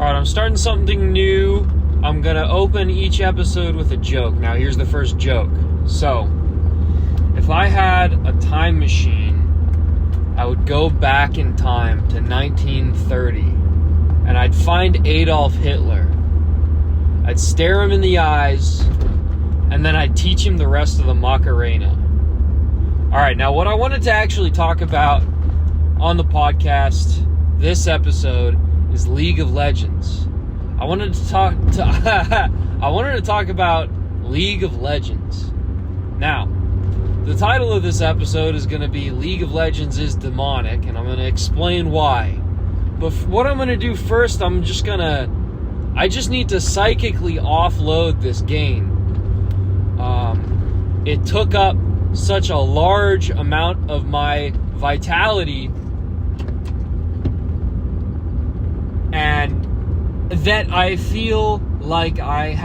Alright, I'm starting something new. I'm gonna open each episode with a joke. Now, here's the first joke. So, if I had a time machine, I would go back in time to 1930, and I'd find Adolf Hitler. I'd stare him in the eyes, and then I'd teach him the rest of the Macarena. Alright, now what I wanted to actually talk about on the podcast, this episode, is League of Legends. I wanted to talk about League of Legends. Now, the title of this episode is going to be League of Legends is Demonic, and I'm going to explain why. But what I'm going to do first, I just need to psychically offload this game. It took up such a large amount of my vitality, and that I feel like I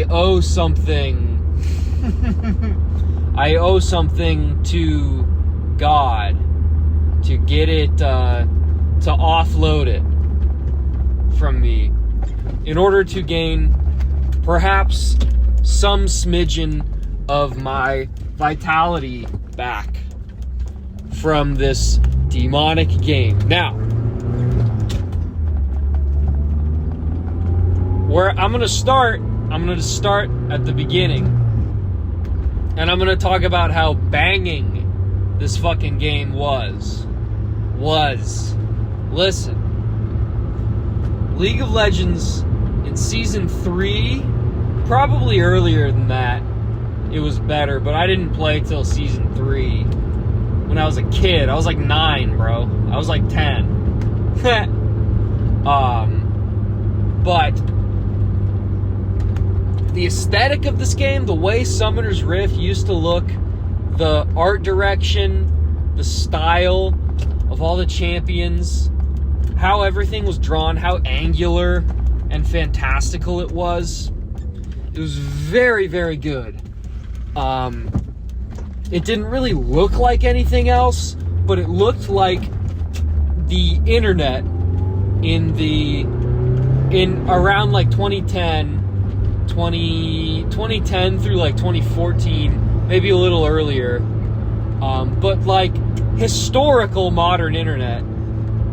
owe something. I owe something to God to get it, to offload it from me in order to gain perhaps some smidgen of my vitality back from this demonic game. Now, where I'm going to start at the beginning. And I'm going to talk about how banging this fucking game was. Listen. League of Legends in Season 3, probably earlier than that, it was better. But I didn't play till Season 3 when I was a kid. I was like 9, bro. I was like 10. But the aesthetic of this game, the way Summoner's Rift used to look, the art direction, the style of all the champions, how everything was drawn, how angular and fantastical it was very, very good. It didn't really look like anything else, but it looked like the internet in around like 2010 through like 2014, maybe a little earlier, but like historical modern internet.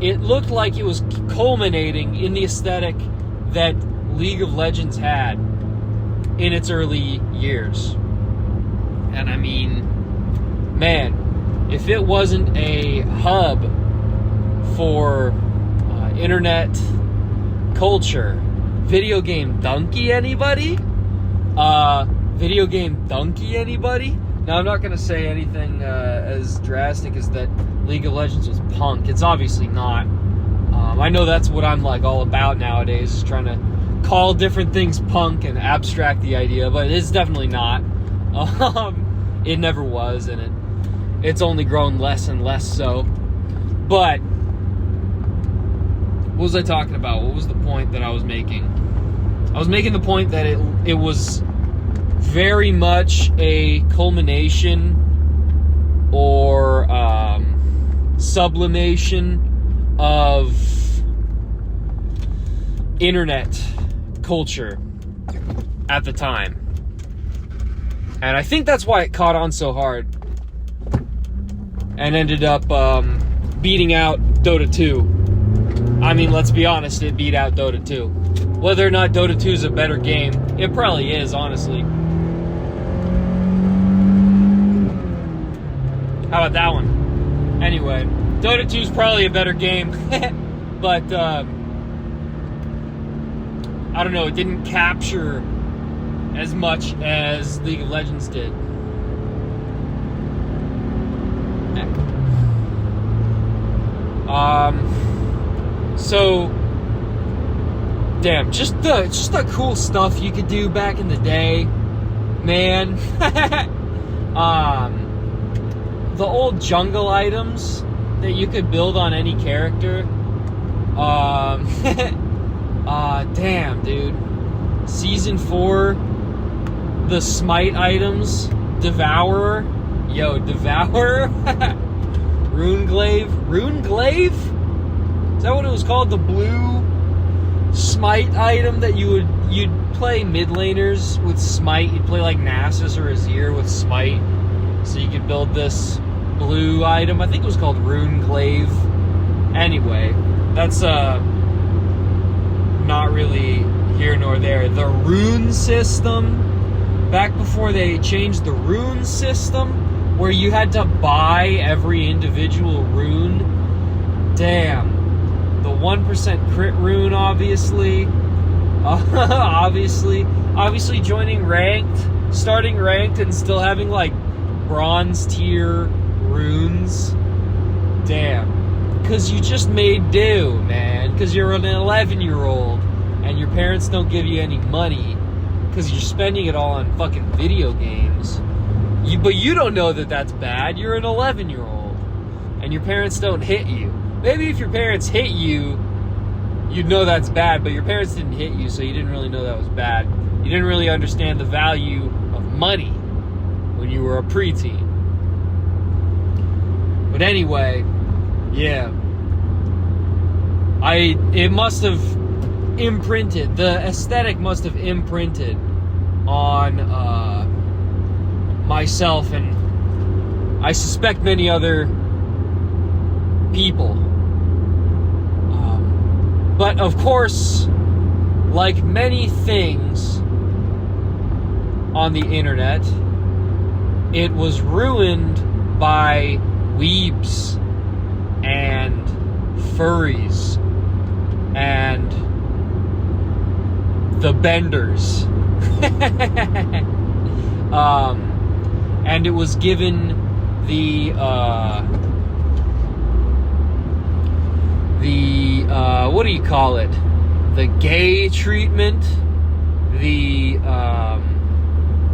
It looked like it was culminating in the aesthetic that League of Legends had in its early years. And I mean, man, if it wasn't a hub for internet culture, Video game donkey anybody? Now, I'm not going to say anything as drastic as that League of Legends was punk. It's obviously not. I know that's what I'm like all about nowadays, is trying to call different things punk and abstract the idea, but it's definitely not. It never was, and it's only grown less and less so. But what was I talking about? What was the point that I was making? I was making the point that it was very much a culmination or sublimation of internet culture at the time. And I think that's why it caught on so hard and ended up beating out Dota 2. I mean, let's be honest, it beat out Dota 2. Whether or not Dota 2 is a better game, it probably is, honestly. How about that one? Anyway, Dota 2 is probably a better game, but I don't know, it didn't capture as much as League of Legends did. So, damn, just the cool stuff you could do back in the day, man. The old jungle items that you could build on any character. Damn, dude. Season 4, the Smite items, Devourer. Yo, Devourer. Runeglaive. Is that what it was called? The blue smite item that you'd play mid laners with smite. You'd play like Nasus or Azir with smite, so you could build this blue item. I think it was called Rune Glaive. Anyway, that's not really here nor there. The rune system, back before they changed the rune system, where you had to buy every individual rune. Damn. The 1% crit rune, obviously. Obviously joining ranked, starting ranked, and still having like bronze tier runes. Damn. Because you just made do, man. Because you're an 11-year-old and your parents don't give you any money because you're spending it all on fucking video games. But you don't know that that's bad. You're an 11-year-old and your parents don't hit you. Maybe if your parents hit you, you'd know that's bad, but your parents didn't hit you, so you didn't really know that was bad. You didn't really understand the value of money when you were a preteen. But anyway, yeah. It must have imprinted, the aesthetic must have imprinted on myself, and I suspect many other people. But of course, like many things on the internet, it was ruined by weebs and furries and the benders. And it was given the what do you call it? The gay treatment, the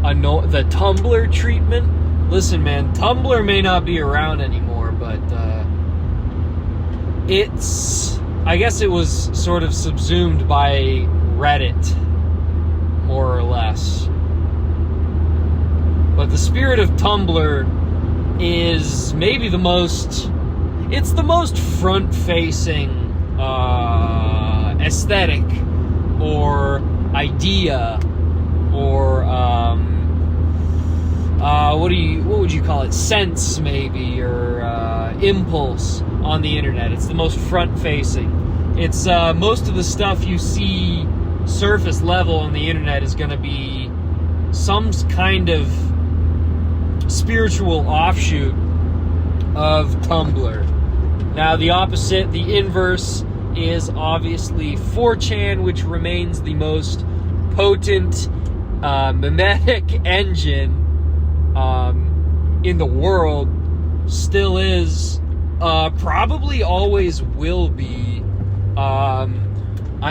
Tumblr treatment. Listen, man, Tumblr may not be around anymore, but I guess it was sort of subsumed by Reddit, more or less. But the spirit of Tumblr is maybe the most front-facing aesthetic or idea or what would you call it? Sense, maybe, or impulse on the internet. It's the most front-facing. It's most of the stuff you see surface level on the internet is going to be some kind of spiritual offshoot of Tumblr. Now, the opposite, the inverse, is obviously 4chan, which remains the most potent mimetic engine in the world. Still is, probably always will be. I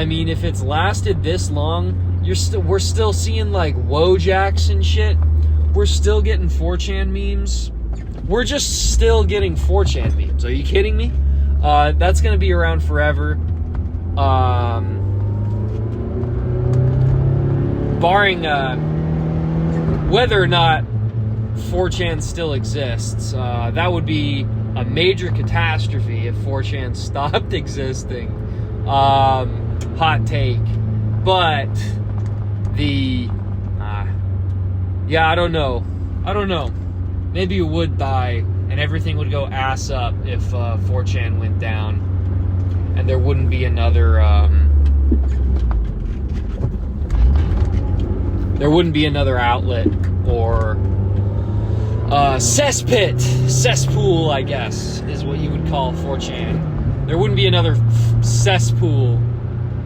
mean, if it's lasted this long, we're still seeing like Wojaks and shit. We're still getting 4chan memes. We're just still getting 4chan memes. Are you kidding me? That's going to be around forever. Barring whether or not 4chan still exists, that would be a major catastrophe if 4chan stopped existing. Hot take. But yeah, I don't know. Maybe it would die and everything would go ass up if 4chan went down, and there wouldn't be another outlet or cesspool, I guess, is what you would call 4chan. There wouldn't be another cesspool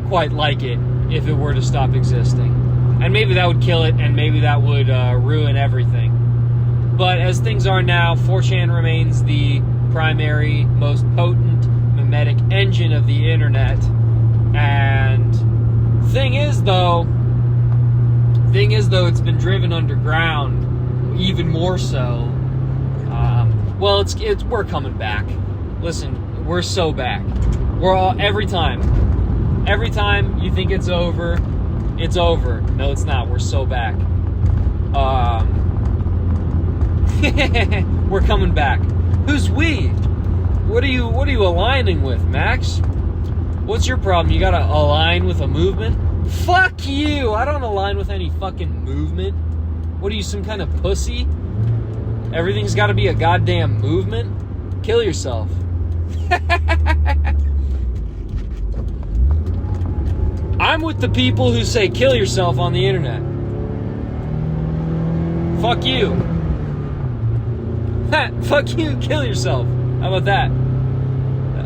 quite like it if it were to stop existing. And maybe that would kill it, and maybe that would ruin everything. But as things are now, 4chan remains the primary, most potent mimetic engine of the internet. And thing is though, it's been driven underground even more so. Well, we're coming back. Listen, we're so back. We're all every time you think it's over, it's over. No, it's not. We're so back. We're coming back. Who's we? What are you aligning with, Max? What's your problem? You gotta align with a movement? Fuck you! I don't align with any fucking movement. What are you, some kind of pussy? Everything's gotta be a goddamn movement? Kill yourself. I'm with the people who say kill yourself on the internet. Fuck you. Fuck you, kill yourself. How about that?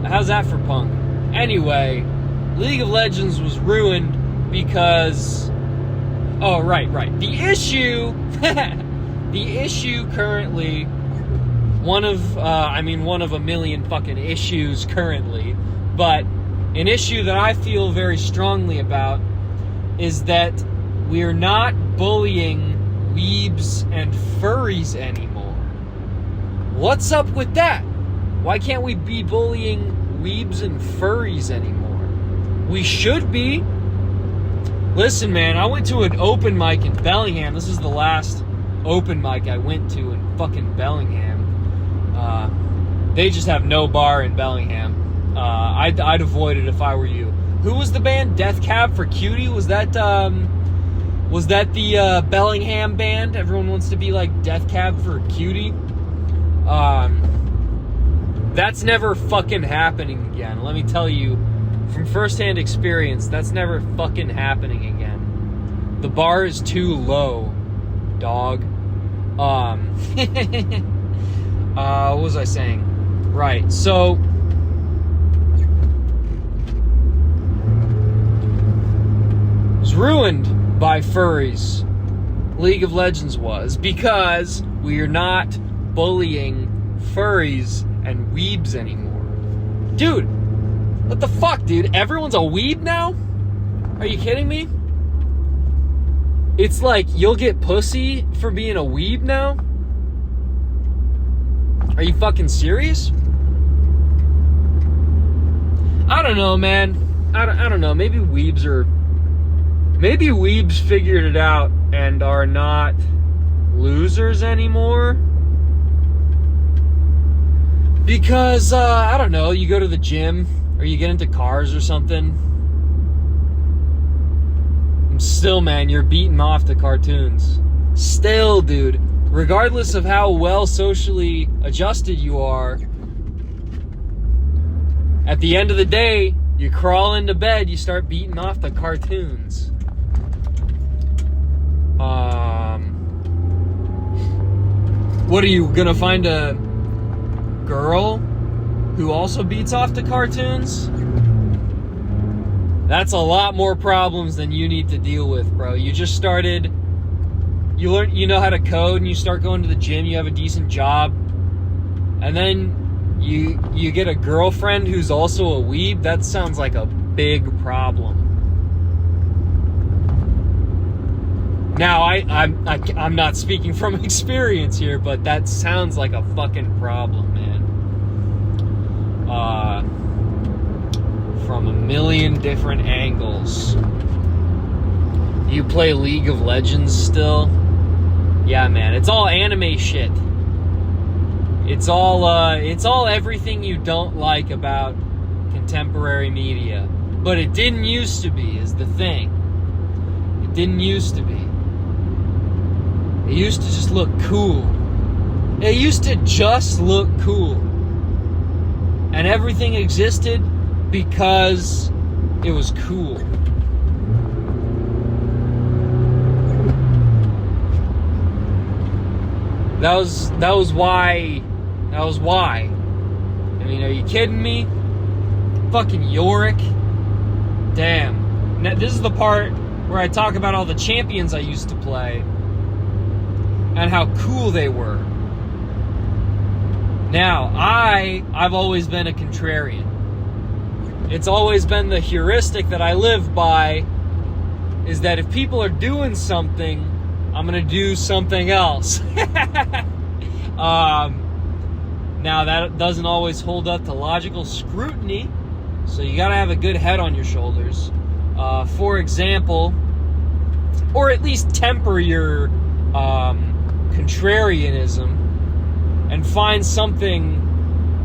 How's that for punk? Anyway, League of Legends was ruined because... Oh, right. The issue... the issue currently... One of a million fucking issues currently, but an issue that I feel very strongly about is that we're not bullying weebs and furries anymore. What's up with that? Why can't we be bullying weebs and furries anymore? We should be. Listen, man, I went to an open mic in Bellingham. This is the last open mic I went to in fucking Bellingham. They just have no bar in Bellingham. I'd avoid it if I were you. Who was the band? Death Cab for Cutie? Was that the Bellingham band? Everyone wants to be like Death Cab for Cutie. That's never fucking happening again. Let me tell you, from firsthand experience, that's never fucking happening again. The bar is too low, dog. What was I saying? Right, so... It was ruined by furries. League of Legends was, because we are not bullying furries and weebs anymore. Dude, what the fuck, dude? Everyone's a weeb now? Are you kidding me? It's like you'll get pussy for being a weeb now? Are you fucking serious? I don't know, man. I don't know. Maybe weebs figured it out and are not losers anymore. Because, I don't know, you go to the gym or you get into cars or something. Still, man, you're beating off the cartoons. Still, dude. Regardless of how well socially adjusted you are, at the end of the day, you crawl into bed, you start beating off the cartoons. What are you gonna find a girl who also beats off the cartoons? That's a lot more problems than you need to deal with, bro. You just started, you know how to code, and you start going to the gym, you have a decent job, and then you get a girlfriend who's also a weeb. That sounds like a big problem. Now, I'm not speaking from experience here, but that sounds like a fucking problem, man. From a million different angles. You play League of Legends still? Yeah, man, it's all anime shit. It's all everything you don't like about contemporary media. But it didn't used to be, is the thing. It didn't used to be. It used to just look cool. It used to just look cool. And everything existed because it was cool. That was why. I mean, are you kidding me? Fucking Yorick. Damn. Now, this is the part where I talk about all the champions I used to play and how cool they were. Now, I've always been a contrarian. It's always been the heuristic that I live by, is that if people are doing something, I'm going to do something else. Now, that doesn't always hold up to logical scrutiny, so you got to have a good head on your shoulders. For example, or at least temper your contrarianism and find something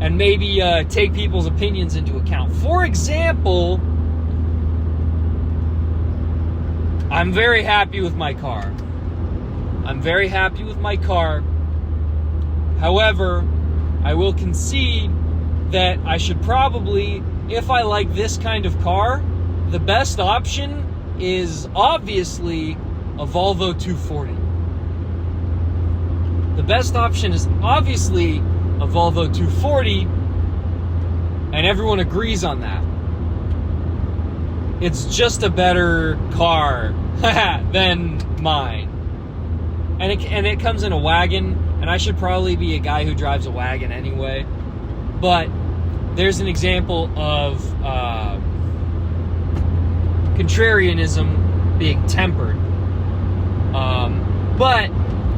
and maybe take people's opinions into account. For example, I'm very happy with my car. However, I will concede that I should probably, if I like this kind of car, the best option is obviously a Volvo 240. The best option is obviously a Volvo 240, and everyone agrees on that. It's just a better car than mine. And it comes in a wagon, and I should probably be a guy who drives a wagon anyway. But there's an example of contrarianism being tempered. But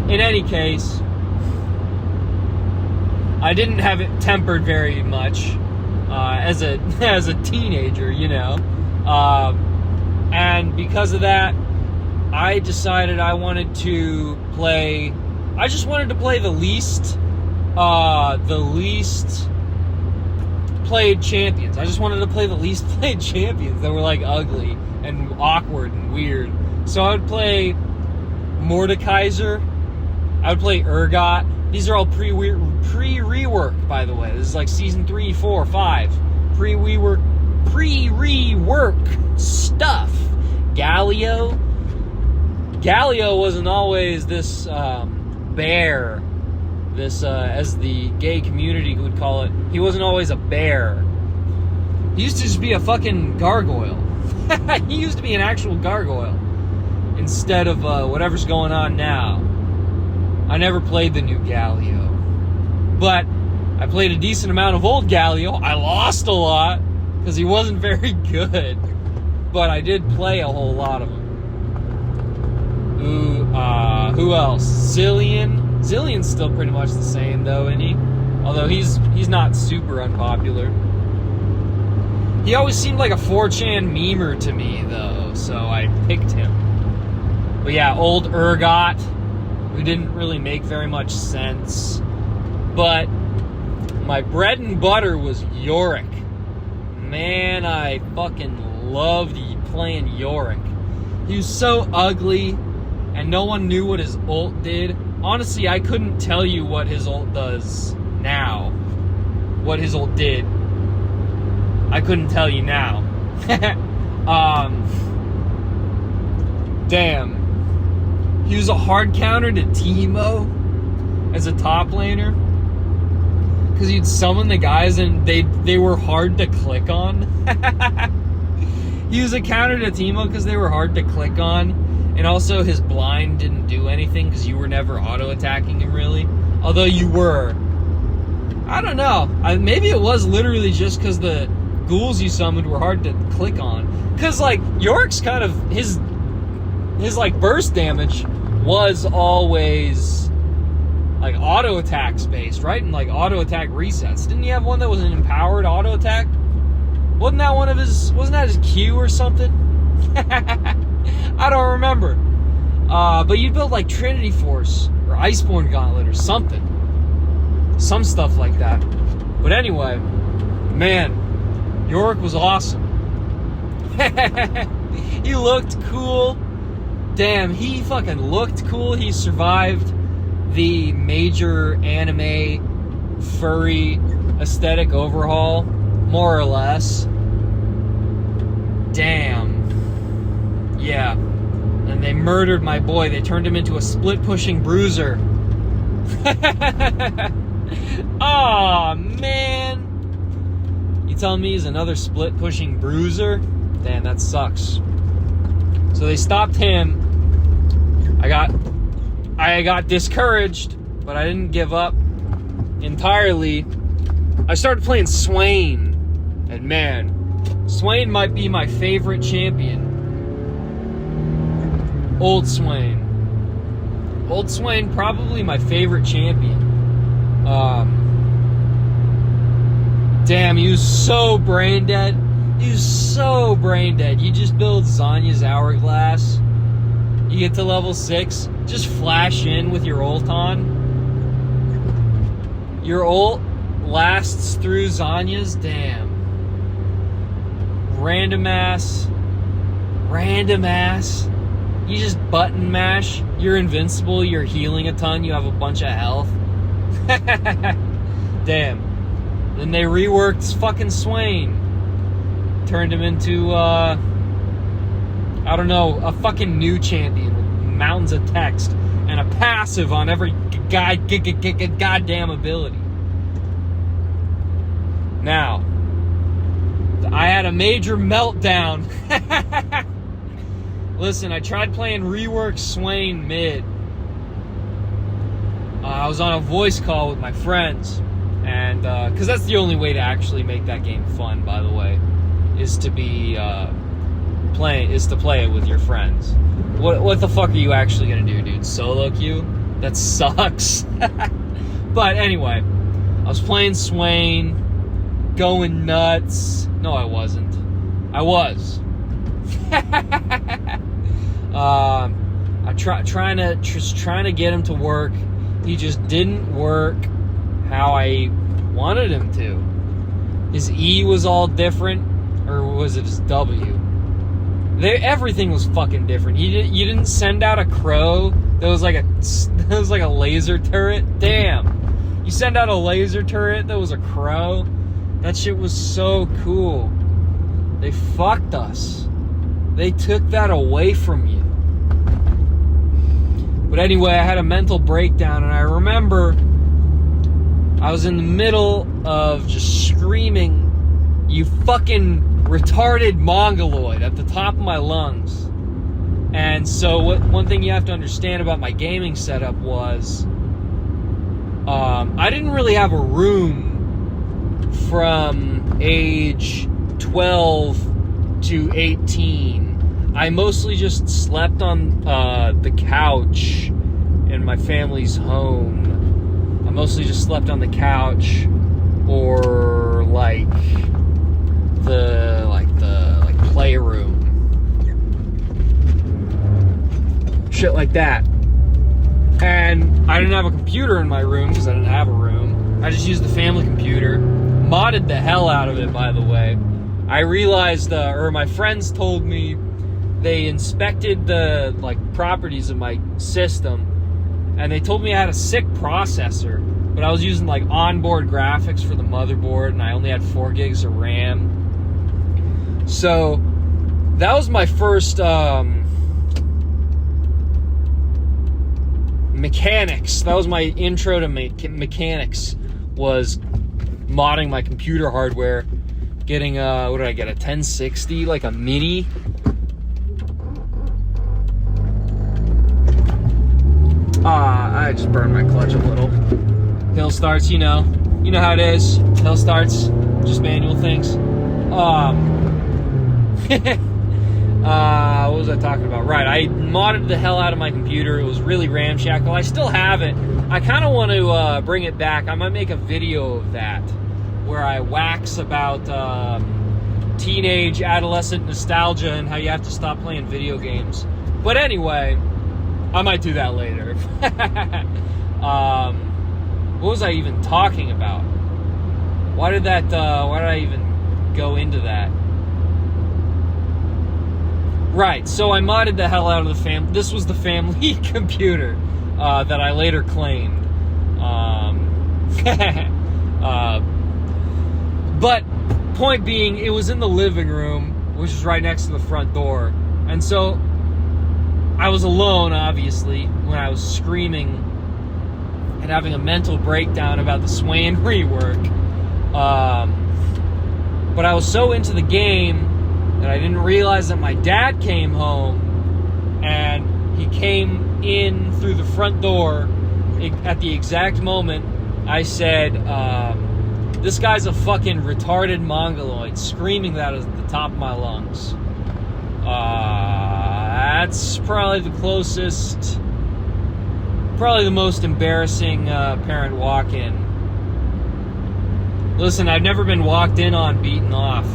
in any case, I didn't have it tempered very much as a teenager, you know. And because of that, I decided I wanted to play. I just wanted to play the least played champions. I just wanted to play the least played champions that were like ugly and awkward and weird. So I would play Mordekaiser. I would play Urgot. These are all pre-rework, by the way. This is like season 3, 4, 5. Pre-rework stuff. Galio wasn't always this bear, this as the gay community would call it. He wasn't always a bear. He used to just be a fucking gargoyle. He used to be an actual gargoyle instead of whatever's going on now. I never played the new Galio, but I played a decent amount of old Galio. I lost a lot because he wasn't very good, but I did play a whole lot of them. Who else? Zillion. Zillion's still pretty much the same though, isn't he? Although he's not super unpopular. He always seemed like a 4chan memer to me though, so I picked him. But yeah, old Urgot, who didn't really make very much sense. But my bread and butter was Yorick. Man, I fucking loved playing Yorick. He was so ugly, and no one knew what his ult did. Honestly, I couldn't tell you what his ult does now. What his ult did. I couldn't tell you now. Damn. He was a hard counter to Teemo as a top laner. Because you'd summon the guys and they were hard to click on. He was a counter to Teemo because they were hard to click on. And also his blind didn't do anything because you were never auto-attacking him really. Although you were. I don't know. Maybe it was literally just because the ghouls you summoned were hard to click on. Because like Yorick's kind of his like burst damage was always like auto attack based, right? And like auto attack resets. Didn't he have one that was an empowered auto attack? Wasn't that his Q or something? I don't remember. But you built like Trinity Force or Iceborne Gauntlet or something. Some stuff like that. But anyway, man, Yorick was awesome. He looked cool. Damn, he fucking looked cool. He survived the major anime furry aesthetic overhaul, more or less. Damn. Yeah. And they murdered my boy. They turned him into a split-pushing bruiser. Aw, man. You telling me he's another split-pushing bruiser? Damn, that sucks. So they stopped him. I got discouraged, but I didn't give up entirely. I started playing Swain. And man, Swain might be my favorite champion. Old Swain. Old Swain, probably my favorite champion. Damn, he was so brain dead. He was so brain dead. You just build Zanya's Hourglass. You get to level 6. Just flash in with your ult on. Your ult lasts through Zanya's, damn. Random ass. You just button mash. You're invincible. You're healing a ton. You have a bunch of health. Damn. Then they reworked fucking Swain. Turned him into, I don't know, a fucking new champion with mountains of text and a passive on every goddamn ability. Now, I had a major meltdown. Listen, I tried playing rework Swain mid. I was on a voice call with my friends, and because that's the only way to actually make that game fun, by the way, is to play it with your friends. What the fuck are you actually gonna do, dude? Solo queue? That sucks. But anyway, I was playing Swain, going nuts. No, I wasn't. I was. Trying to get him to work. He just didn't work how I wanted him to. His E was all different, or was it his W? Everything was fucking different. You didn't send out a crow that was like a laser turret. Damn. You send out a laser turret that was a crow. That shit was so cool. They fucked us. They took that away from you. But anyway, I had a mental breakdown, and I remember I was in the middle of just screaming, "You fucking retarded mongoloid," at the top of my lungs. And so one thing you have to understand about my gaming setup was I didn't really have a room from age 12 to 18. I mostly just slept on the couch in my family's home. I mostly just slept on the couch, or like the playroom, shit like that. And I didn't have a computer in my room because I didn't have a room. I just used the family computer. Modded the hell out of it, by the way. I realized, or my friends told me, they inspected the properties of my system, and they told me I had a sick processor, but I was using onboard graphics for the motherboard, and I only had 4 gigs of RAM. So that was my first mechanics. That was my intro to mechanics, was modding my computer hardware, getting what did I get, a 1060, like a mini. I just burned my clutch a little. Hill starts, you know how it is. Hill starts, just manual things. What was I talking about? Right, I modded the hell out of my computer. It was really ramshackle. I still have it. I kind of want to bring it back. I might make a video of that, where I wax about teenage, adolescent nostalgia and how you have to stop playing video games. But anyway, I might do that later. What was I even talking about? Why did I even go into that? Right, so I modded the hell out of the family. This was the family computer that I later claimed. But point being, it was in the living room, which is right next to the front door. And so I was alone, obviously, when I was screaming and having a mental breakdown about the Swain rework. But I was so into the game that I didn't realize that my dad came home, and he came in through the front door at the exact moment I said, "This guy's a fucking retarded mongoloid," screaming that at the top of my lungs. That's probably the closest, probably the most embarrassing parent walk-in. Listen, I've never been walked in on beaten off.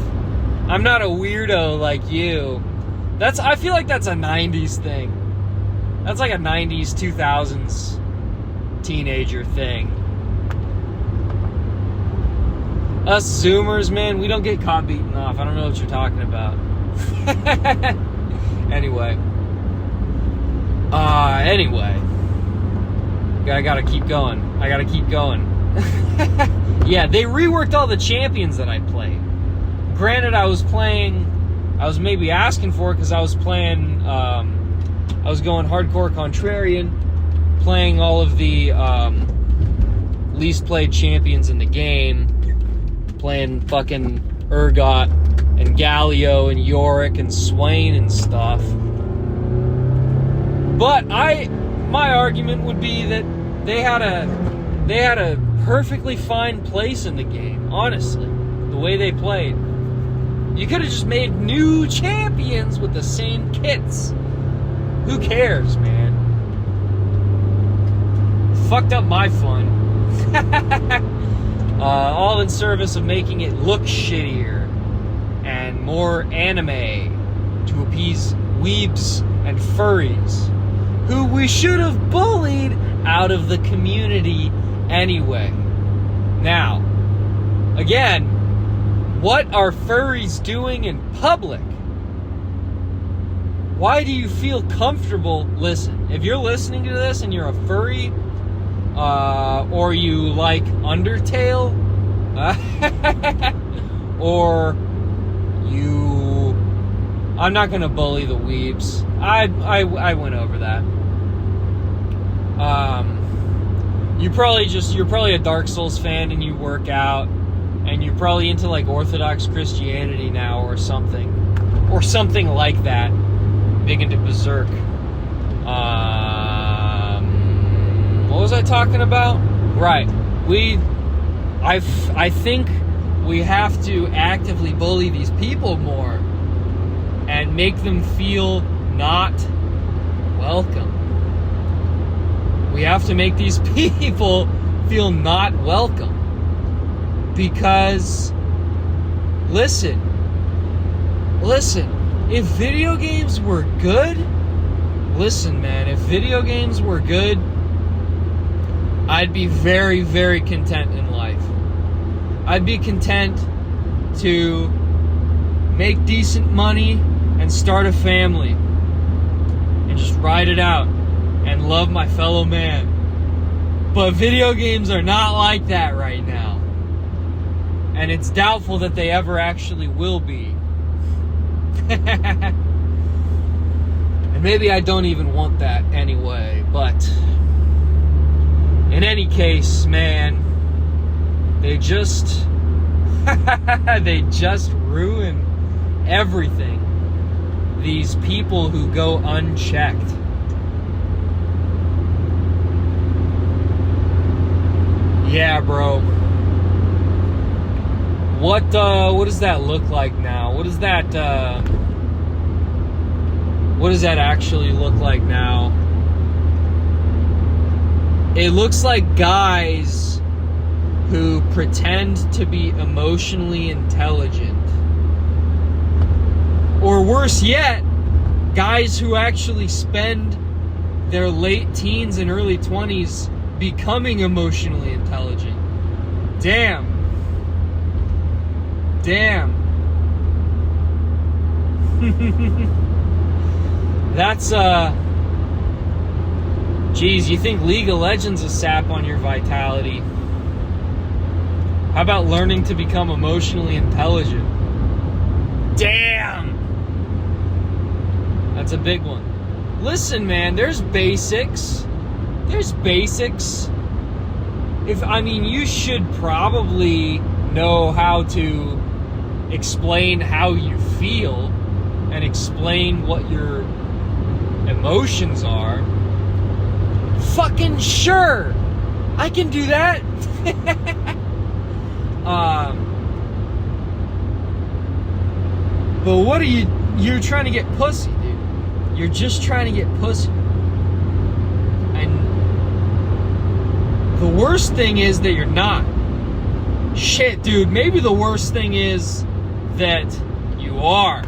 I'm not a weirdo like you. I feel like that's a 90s thing. That's like a 90s, 2000s teenager thing. Us Zoomers, man, we don't get caught beating off. I don't know what you're talking about. Anyway. I gotta keep going. Yeah, they reworked all the champions that I played. Granted, I was maybe asking for it because I was playing, I was going hardcore contrarian, playing all of the least played champions in the game, playing fucking Urgot and Galio and Yorick and Swain and stuff. But my argument would be that they had a perfectly fine place in the game, honestly, the way they played. You could have just made new champions with the same kits. Who cares, man? Fucked up my fun. All in service of making it look shittier and more anime to appease weebs and furries, who we should have bullied out of the community anyway. Now, again, what are furries doing in public? Why do you feel comfortable? Listen, if you're listening to this and you're a furry, or you like Undertale, or you... I'm not gonna bully the weebs. I went over that. You're probably a Dark Souls fan and you work out, and you're probably into like Orthodox Christianity now or something like that. Big into Berserk. What was I talking about? Right. I think we have to actively bully these people more and make them feel not welcome. We have to make these people feel not welcome. Because, listen, if video games were good, if video games were good, I'd be very, very content in life. I'd be content to make decent money and start a family and just ride it out and love my fellow man. But video games are not like that right now. And it's doubtful that they ever actually will be. And maybe I don't even want that anyway, but in any case, man, they just ruin everything. These people who go unchecked. Yeah, bro. What does that look like now? What does that actually look like now? It looks like guys who pretend to be emotionally intelligent. Or worse yet, guys who actually spend their late teens and early 20s becoming emotionally intelligent. Damn. That's, geez, you think League of Legends is sap on your vitality? How about learning to become emotionally intelligent? Damn! That's a big one. Listen, man, there's basics. You should probably know how to explain how you feel and explain what your emotions are. Fucking sure, I can do that. But what are you're trying to get pussy, dude. You're just trying to get pussy. And the worst thing is that you're not. Shit, dude, maybe the worst thing is that you are.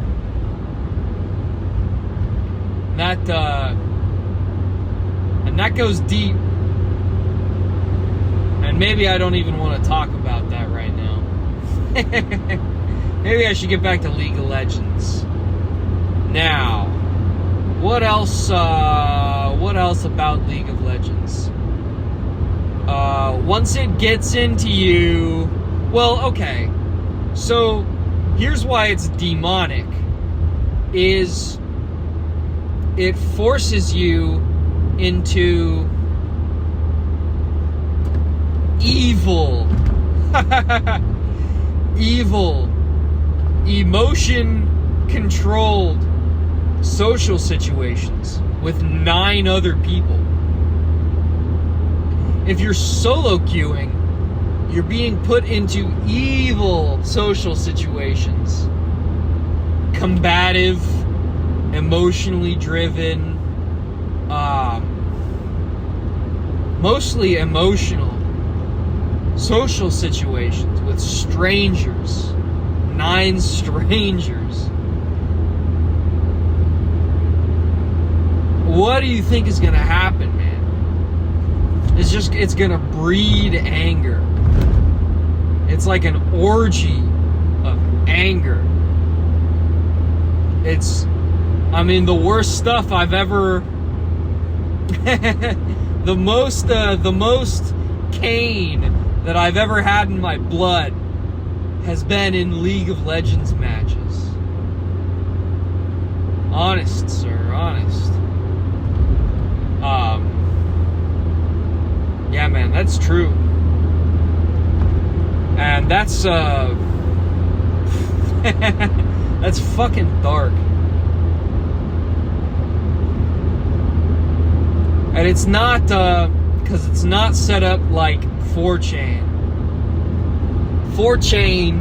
And that goes deep. And maybe I don't even want to talk about that right now. Maybe I should get back to League of Legends. Now, what else about League of Legends? Once it gets into you... Well, okay. So, here's why it's demonic. Is it forces you into evil, emotion-controlled social situations with 9 other people. If you're solo queuing, you're being put into evil social situations. Combative, emotionally driven, mostly emotional social situations with strangers. 9 strangers. What do you think is gonna happen, man? It's gonna breed anger. It's like an orgy of anger. The worst stuff I've ever... the most cane that I've ever had in my blood has been in League of Legends matches. Honest, sir, honest. Yeah, man, that's true. And that's that's fucking dark. And it's not, because it's not set up like 4chan. 4chan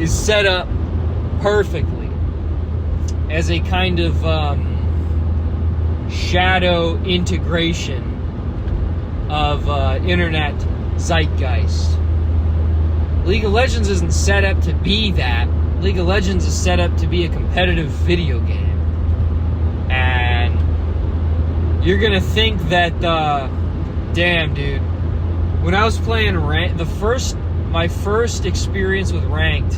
is set up perfectly as a kind of shadow integration of internet zeitgeist. League of Legends isn't set up to be that. League of Legends is set up to be a competitive video game. And you're gonna think that, damn, dude. When I was playing my first experience with ranked,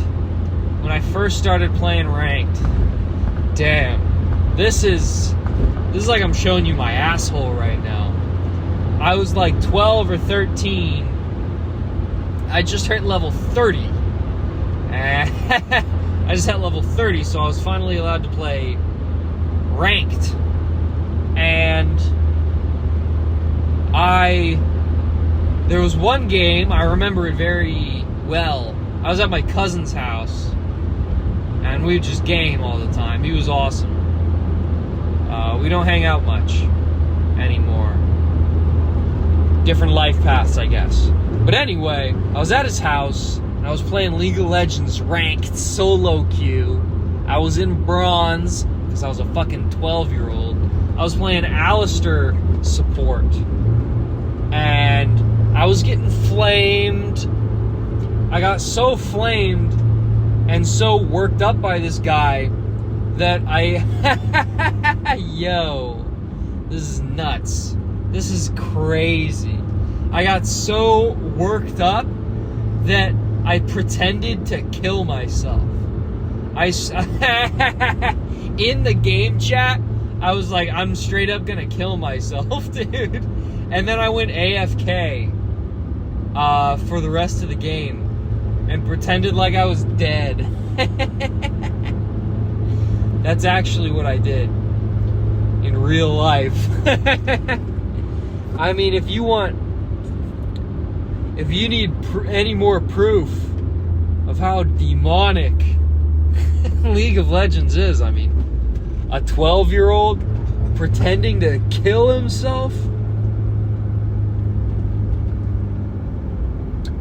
when I first started playing ranked, damn, this is like I'm showing you my asshole right now. I was like 12 or 13. I just hit level 30. I just hit level 30, so I was finally allowed to play ranked. And there was one game, I remember it very well. I was at my cousin's house, and we would just game all the time. He was awesome. We don't hang out much anymore. Different life paths, I guess. But anyway, I was at his house, and I was playing League of Legends ranked solo queue. I was in bronze, because I was a fucking 12-year-old. I was playing Alistair support. And I was getting flamed. I got so flamed and so worked up by this guy that yo, this is nuts. This is crazy. I got so worked up that I pretended to kill myself. In the game chat, I was like, I'm straight up gonna kill myself, dude. And then I went AFK for the rest of the game and pretended like I was dead. That's actually what I did in real life. I mean, if you need any more proof of how demonic League of Legends is, I mean, a 12-year-old pretending to kill himself?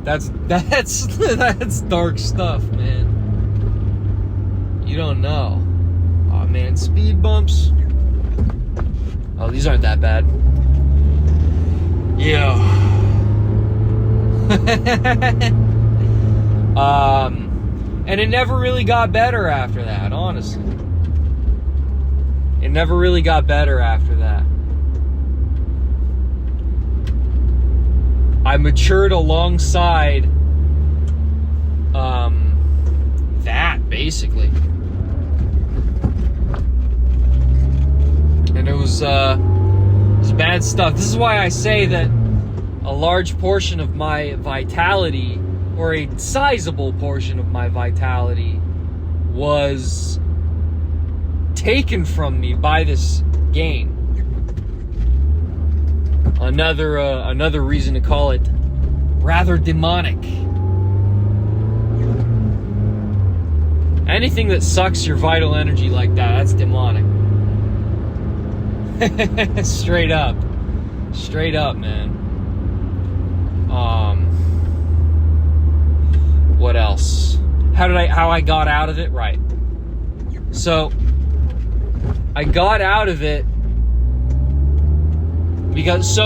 That's dark stuff, man. You don't know. Oh man, speed bumps. Oh, these aren't that bad. Yeah. And it never really got better after that, honestly. It never really got better after that. I matured alongside basically. And it was bad stuff. This is why I say that a large portion of my vitality, or a sizable portion of my vitality, was taken from me by this game. Another reason to call it rather demonic. Anything that sucks your vital energy like that, that's demonic. Straight up, man. What else? How I got out of it? Right. So I got out of it because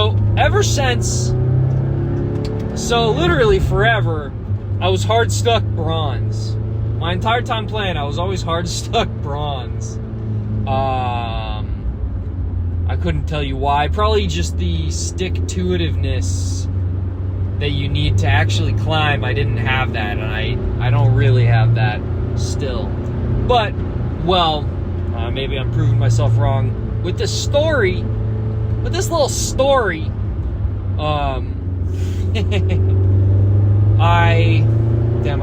literally forever, I was hard stuck bronze. My entire time playing, I was always hard stuck bronze. I couldn't tell you why. Probably just the stick-to-itiveness that you need to actually climb. I didn't have that, and I don't really have that still. But, well, maybe I'm proving myself wrong with this story. With this little story, I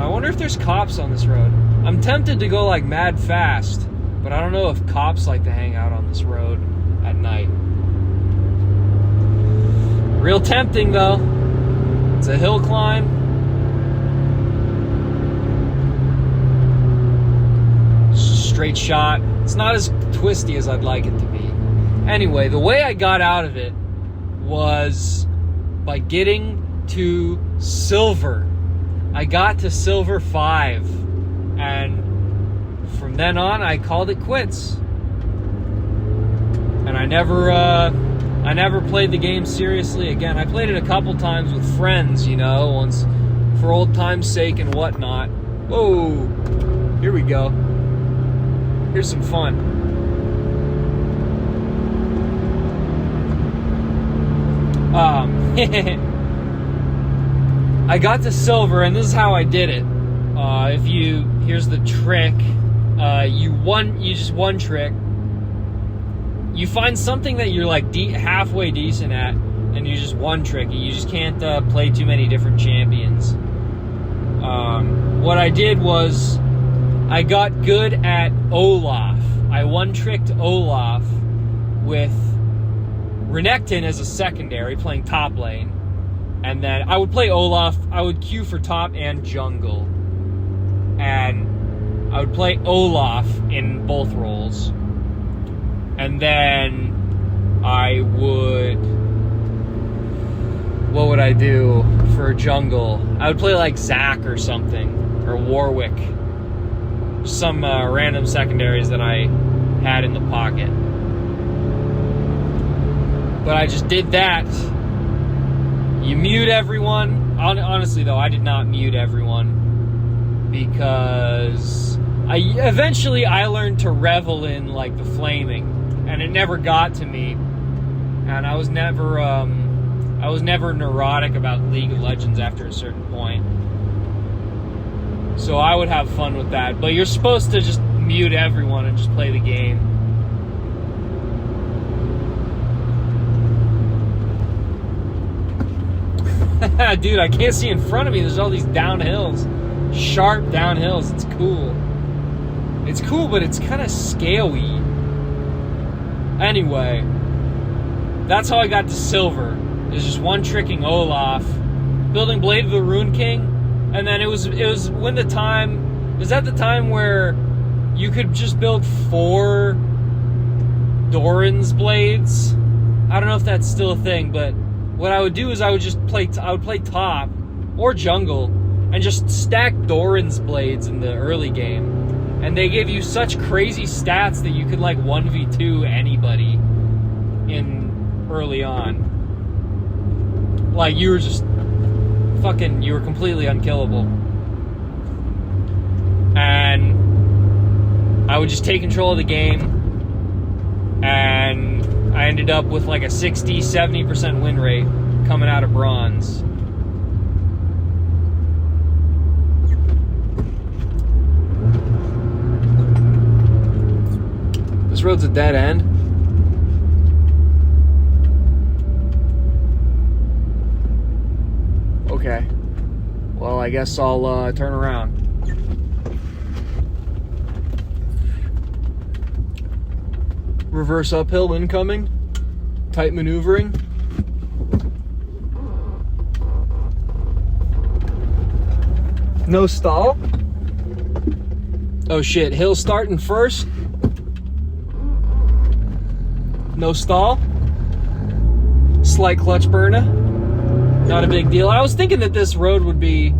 wonder if there's cops on this road. I'm tempted to go like mad fast, but I don't know if cops like to hang out on this road at night. Real tempting though. It's a hill climb. Straight shot. It's not as twisty as I'd like it to be. Anyway, the way I got out of it was by getting to silver. I got to silver 5, and from then on I called it quits. And I never played the game seriously again. I played it a couple times with friends, once for old time's sake and whatnot. Whoa, here we go. Here's some fun. I got to silver, and this is how I did it. Here's the trick. You just one trick. You find something that you're like halfway decent at, and you just one trick it. You just can't play too many different champions. What I did was I got good at Olaf. I one-tricked Olaf with Renekton as a secondary, playing top lane. And then I would play Olaf. I would queue for top and jungle. And I would play Olaf in both roles. And then what would I do for jungle? I would play like Zac or something, or Warwick. Some random secondaries that I had in the pocket. But I just did that. You mute everyone. Honestly, though, I did not mute everyone because eventually I learned to revel in like the flaming, and it never got to me. And I was never neurotic about League of Legends after a certain point. So I would have fun with that. But you're supposed to just mute everyone and just play the game. Dude, I can't see in front of me. There's all these downhills. Sharp downhills. It's cool. It's cool, but it's kind of scaly. Anyway, that's how I got to silver. There's just one tricking Olaf, building Blade of the Rune King, and then it was at the time where you could just build 4 Doran's blades. I don't know if that's still a thing, but what I would do is I would play top or jungle and just stack Doran's blades in the early game. And they gave you such crazy stats that you could like 1v2 anybody in early on. Like you were completely unkillable. And I would just take control of the game, and I ended up with like a 60-70% win rate coming out of bronze. This road's a dead end. Okay. Well, I guess I'll turn around. Reverse uphill incoming. Tight maneuvering. No stall. Oh shit, hill starting first. No stall. Slight clutch burner. Not a big deal. I was thinking that this road would be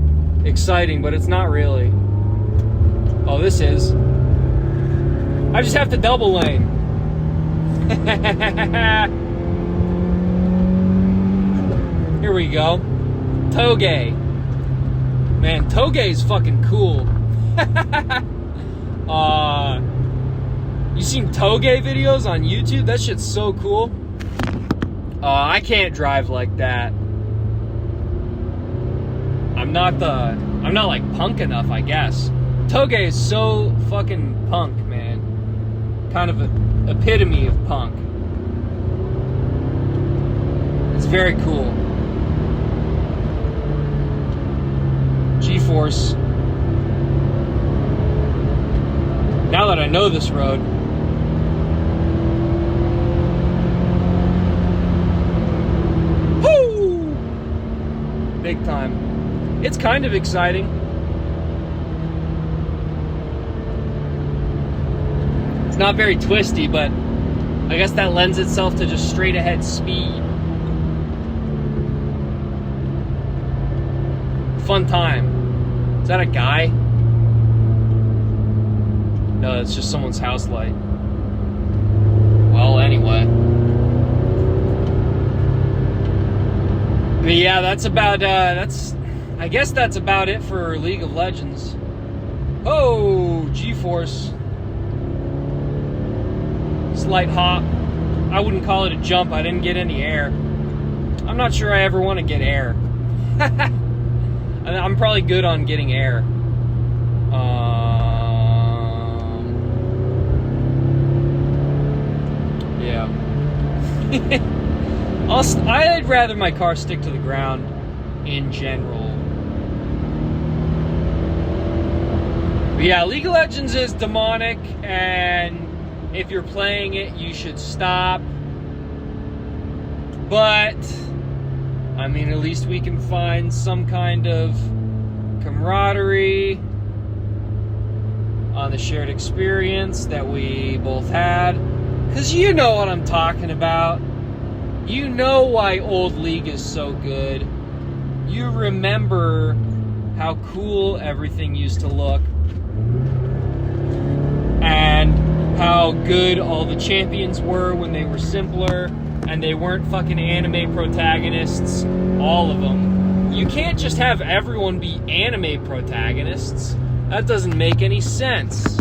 exciting, but it's not really. Oh, this is. I just have to double lane. Here we go. Toge. Man, Toge is fucking cool. You seen Toge videos on YouTube? That shit's so cool. I can't drive like that. I'm not like punk enough, I guess. Toge is so fucking punk, man. Kind of an epitome of punk. It's very cool. G-force. Now that I know this road. Woo! Big time. It's kind of exciting. It's not very twisty, but I guess that lends itself to just straight ahead speed. Fun time. Is that a guy? No, it's just someone's house light. Well, anyway. But yeah, that's about, I guess that's about it for League of Legends. Oh, G-force. Slight hop. I wouldn't call it a jump. I didn't get any air. I'm not sure I ever want to get air. I'm probably good on getting air. Yeah. I'd rather my car stick to the ground in general. But yeah, League of Legends is demonic, and if you're playing it, you should stop. But I mean, at least we can find some kind of camaraderie on the shared experience that we both had. Because you know what I'm talking about. You know why old League is so good. You remember how cool everything used to look. And how good all the champions were when they were simpler. And they weren't fucking anime protagonists, all of them. You can't just have everyone be anime protagonists. That doesn't make any sense.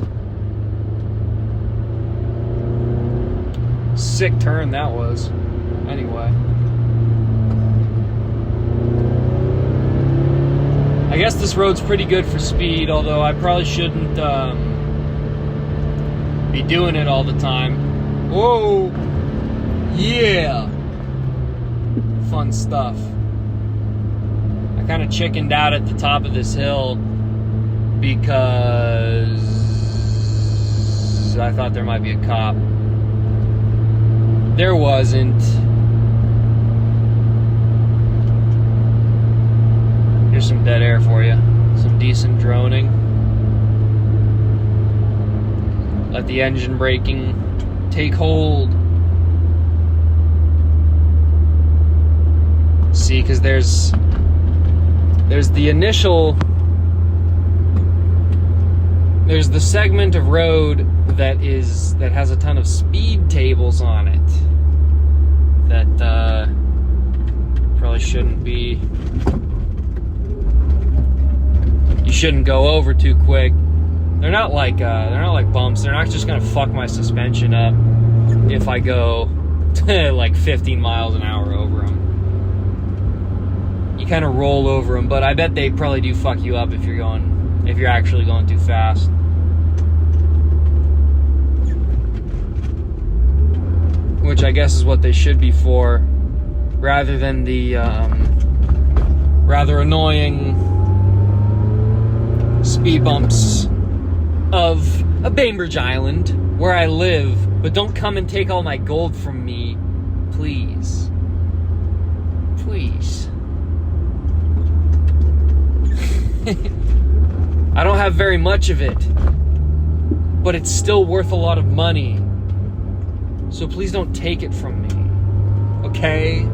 Sick turn that was. Anyway. I guess this road's pretty good for speed, although I probably shouldn't be doing it all the time. Whoa! Yeah! Fun stuff. I kind of chickened out at the top of this hill because I thought there might be a cop. There wasn't. Here's some dead air for you. Some decent droning. Let the engine braking take hold. See, because there's the initial, there's the segment of road that has a ton of speed tables on it that probably shouldn't be. You shouldn't go over too quick. They're not like bumps. They're not just gonna fuck my suspension up if I go like 15 miles an hour over them. You kind of roll over them, but I bet they probably do fuck you up if you're actually going too fast. which I guess is what they should be for, rather than the rather annoying speed bumps of a Bainbridge Island, where I live. But don't come and take all my gold from me, please. Please. I don't have very much of it, but it's still worth a lot of money. So please don't take it from me, okay?